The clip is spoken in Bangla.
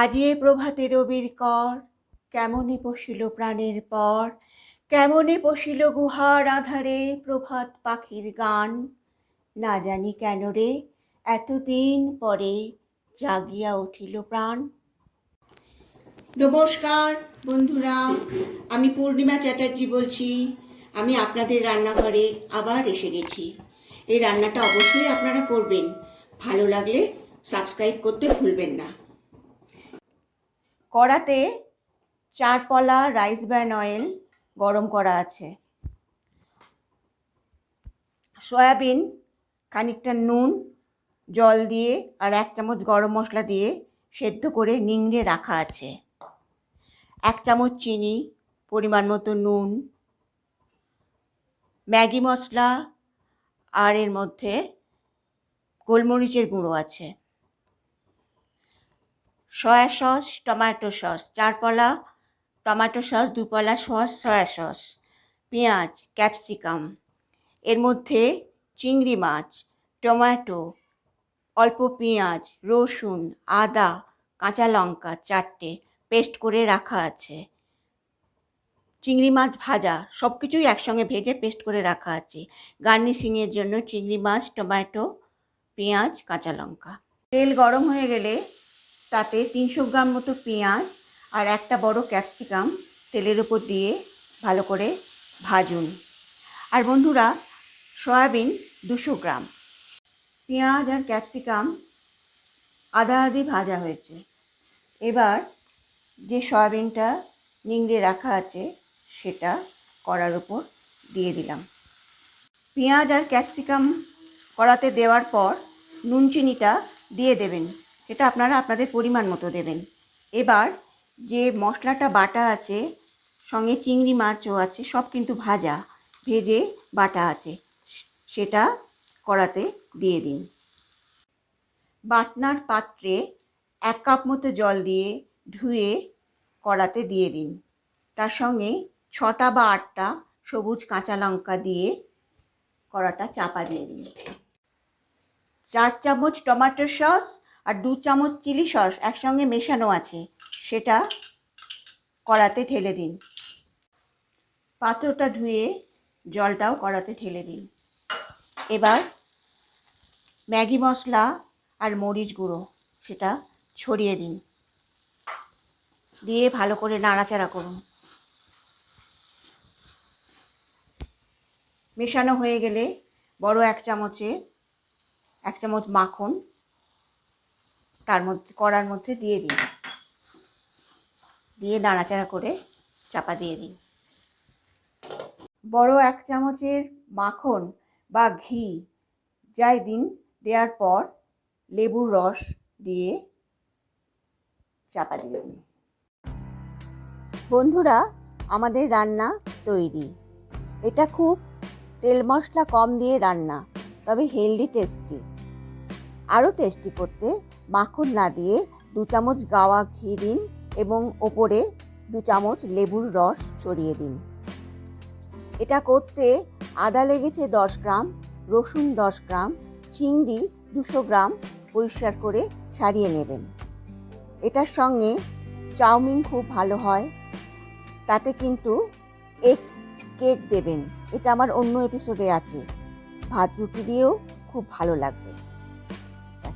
আজিয়ে প্রভাতে রবির কর, কেমনে পশিল প্রাণের পর, কেমনে পশিল গুহার আধারে প্রভাত পাখির গান। না জানি কেন রে এতদিন পরে জাগিয়া উঠিল প্রাণ। নমস্কার বন্ধুরা, আমি পূর্ণিমা চ্যাটার্জি বলছি। আমি আপনাদের রান্নাঘরে আবার এসে গেছি। এই রান্নাটা অবশ্যই আপনারা করবেন, ভালো লাগলে সাবস্ক্রাইব করতে ভুলবেন না। কড়াতে 4 পলা রাইস ব্র্যান অয়েল গরম করা আছে। সয়াবিন, খানিকটা নুন, জল দিয়ে আর 1 চামচ গরম মশলা দিয়ে সেদ্ধ করে নিংড়ে রাখা আছে। 1 চামচ চিনি, পরিমাণ মতো নুন, ম্যাগি মশলা, আর এর মধ্যে গোলমরিচের গুঁড়ো আছে। সয়া সস, টমেটো সস, 4 পলা টমেটো সস, 2 পলা সয়া সস, পেঁয়াজ, ক্যাপসিকাম, এর মধ্যে চিংড়ি মাছ, টমেটো, অল্প পেঁয়াজ, রসুন, আদা, কাঁচা লঙ্কা 4টে পেস্ট করে রাখা আছে। চিংড়ি মাছ ভাজা, সব কিছুই একসঙ্গে ভেজে পেস্ট করে রাখা আছে। গার্নিশিংয়ের জন্য চিংড়ি মাছ, টমেটো, পেঁয়াজ, কাঁচা লঙ্কা। তেল গরম হয়ে গেলে তাতে 300 গ্রাম মতো পেঁয়াজ আর একটা বড় ক্যাপসিকাম তেলের উপর দিয়ে ভালো করে ভাজুন। আর বন্ধুরা, সয়াবিন 200 গ্রাম। পেঁয়াজ আর ক্যাপসিকাম আধা আধি ভাজা হয়েছে। এবার যে সয়াবিনটা নিংড়ে রাখা আছে সেটা কড়ার উপর দিয়ে দিলাম। পেঁয়াজ আর ক্যাপসিকাম কড়াতে দেওয়ার পর নুন চিনিটা দিয়ে দেবেন, সেটা আপনারা আপনাদের পরিমাণ মতো দেবেন। এবার যে মশলাটা বাটা আছে, সঙ্গে চিংড়ি মাছও আছে, সব কিন্তু ভাজা, ভেজে বাটা আছে, সেটা কড়াতে দিয়ে দিন। বাটনার পাত্রে 1 কাপ মতো জল দিয়ে ধুয়ে কড়াতে দিয়ে দিন। তার সঙ্গে 6টা বা 8টা সবুজ কাঁচা লঙ্কা দিয়ে কড়াটা চাপা দিয়ে দিন। 4 চামচ টমেটো সস আর 2 চামচ চিলি সস একসঙ্গে মেশানো আছে, সেটা কড়াতে ঢেলে দিন। পাত্রটা ধুয়ে জলটাও কড়াতে ঢেলে দিন। এবার ম্যাগি মশলা আর মরিচ গুঁড়ো সেটা ছড়িয়ে দিন, দিয়ে ভালো করে নাড়াচাড়া করুন। মেশানো হয়ে গেলে বড় 1 চামচ মাখন তার মধ্যে কড়ার মধ্যে দিয়ে দিন, দিয়ে নাড়াচাড়া করে চাপা দিয়ে দিন। বড় 1 চামচের মাখন বা ঘি যাই দিন, দেওয়ার পর লেবুর রস দিয়ে চাপা দিয়ে দিন। বন্ধুরা, আমাদের রান্না তৈরি। এটা খুব তেল মশলা কম দিয়ে রান্না, তবে হেলদি টেস্টি। আরও টেস্টি করতে মাখন না দিয়ে 2 চামচ গাওয়া ঘি দিন এবং ওপরে 2 চামচ লেবুর রস ছড়িয়ে দিন। এটা করতে আদা লেগেছে 10 গ্রাম, রসুন 10 গ্রাম, চিংড়ি 200 গ্রাম পরিষ্কার করে ছাড়িয়ে নেবেন। এটার সঙ্গে চাউমিন খুব ভালো হয়, তাতে কিন্তু এগ কেক দেবেন, এটা আমার অন্য এপিসোডে আছে। ভাত রুটি দিয়েও খুব ভালো লাগবে।